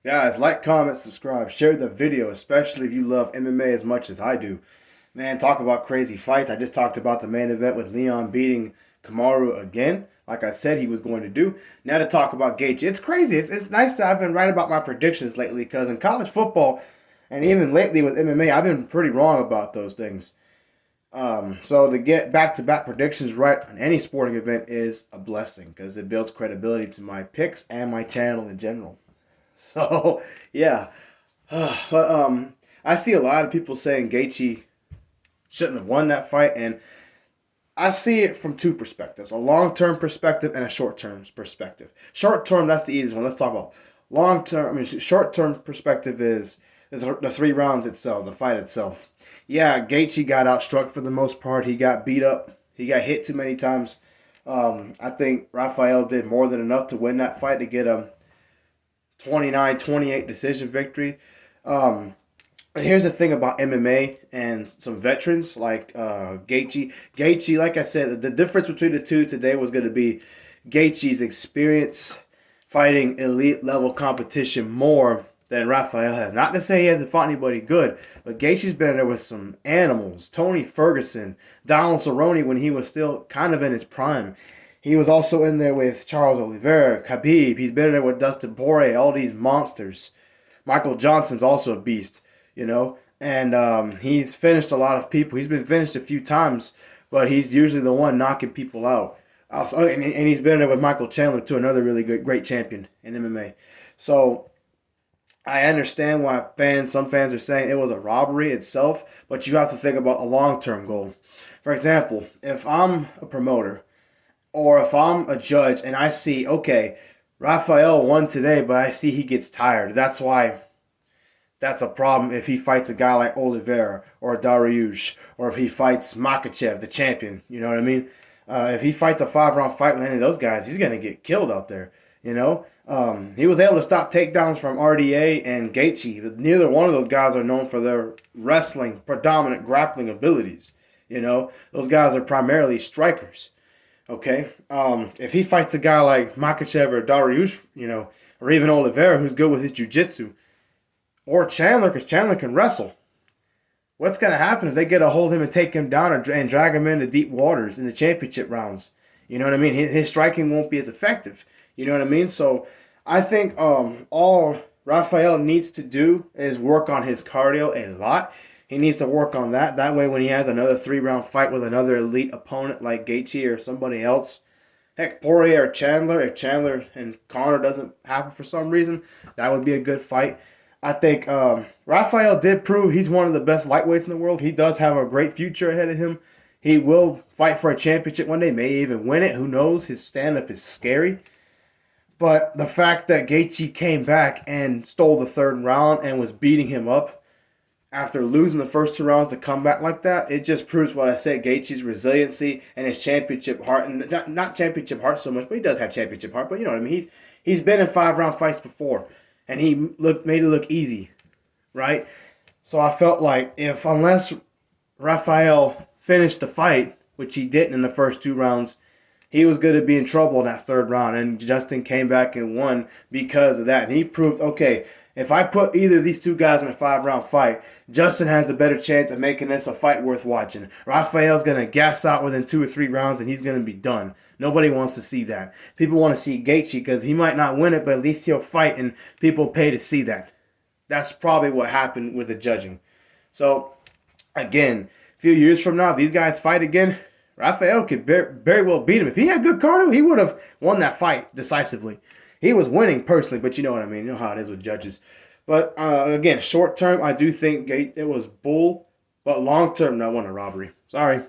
Guys, like, comment, subscribe, share the video, especially if you love MMA as much as I do. Man, talk about crazy fights. I just talked about the main event with Leon beating Kamaru again, like I said he was going to do. Now to talk about Gaethje. It's crazy. It's nice that I've been right about my predictions lately because in college football and even lately with MMA, I've been pretty wrong about those things. So to get back-to-back predictions right on any sporting event is a blessing because it builds credibility to my picks and my channel in general. So yeah, but I see a lot of people saying Gaethje shouldn't have won that fight, and I see it from two perspectives: a long-term perspective and a short-term perspective. Short-term, that's the easiest one. Let's talk about long-term. I mean, short-term perspective is the 3 rounds itself, the fight itself. Yeah, Gaethje got outstruck for the most part. He got beat up. He got hit too many times. I think Rafael did more than enough to win that fight to get a 29-28 decision victory. Um, Here's the thing about MMA and some veterans like Gaethje. Gaethje, like I said, the difference between the two today was going to be Gaethje's experience fighting elite level competition more than Rafael has. Not to say he hasn't fought anybody good, but Gaethje's been there with some animals. Tony Ferguson, Donald Cerrone when he was still kind of in his prime. He was also in there with Charles Oliveira, Khabib. He's been in there with Dustin Poirier, all these monsters. Michael Johnson's also a beast, you know. And he's finished a lot of people. He's been finished a few times, but he's usually the one knocking people out. Also, and he's been there with Michael Chandler too, another really good, great champion in MMA. So I understand why some fans are saying it was a robbery itself, but you have to think about a long-term goal. For example, if I'm a promoter or if I'm a judge and I see, okay, Rafael won today, but I see he gets tired. That's a problem if he fights a guy like Oliveira or Dariush, or if he fights Makachev, the champion. You know what I mean? If he fights a 5-round fight with any of those guys, he's going to get killed out there. You know? He was able to stop takedowns from RDA and Gaethje, but neither one of those guys are known for their wrestling, predominant grappling abilities. You know? Those guys are primarily strikers. Okay? If he fights a guy like Makachev or Dariush, you know, or even Oliveira, who's good with his jiu-jitsu, or Chandler, because Chandler can wrestle. What's going to happen if they get a hold of him and take him down and drag him into deep waters in the championship rounds? You know what I mean? His striking won't be as effective. You know what I mean? So I think all Rafael needs to do is work on his cardio a lot. He needs to work on that. That way when he has another 3-round fight with another elite opponent like Gaethje or somebody else, heck, Poirier or Chandler, if Chandler and Conor doesn't happen for some reason, that would be a good fight. I think Rafael did prove he's one of the best lightweights in the world. He does have a great future ahead of him. He will fight for a championship one day, may even win it. Who knows? His stand-up is scary. But the fact that Gaethje came back and stole the 3rd round and was beating him up after losing the first 2 rounds to come back like that, it just proves what I said, Gaethje's resiliency and his championship heart. And not championship heart so much, but he does have championship heart. But you know what I mean? He's been in 5-round fights before. And he made it look easy, right? So I felt like unless Rafael finished the fight, which he didn't in the first 2 rounds, he was going to be in trouble in that 3rd round. And Justin came back and won because of that. And he proved, okay, if I put either of these 2 guys in a 5-round fight, Justin has the better chance of making this a fight worth watching. Rafael's going to gas out within 2 or 3 rounds and he's going to be done. Nobody wants to see that. People want to see Gaethje because he might not win it, but at least he'll fight and people pay to see that. That's probably what happened with the judging. So, again, a few years from now, if these guys fight again, Rafael could very well beat him. If he had good cardio, he would have won that fight decisively. He was winning personally, but you know what I mean. You know how it is with judges. But, again, short term, I do think it was bull. But long term, no, I won a robbery. Sorry.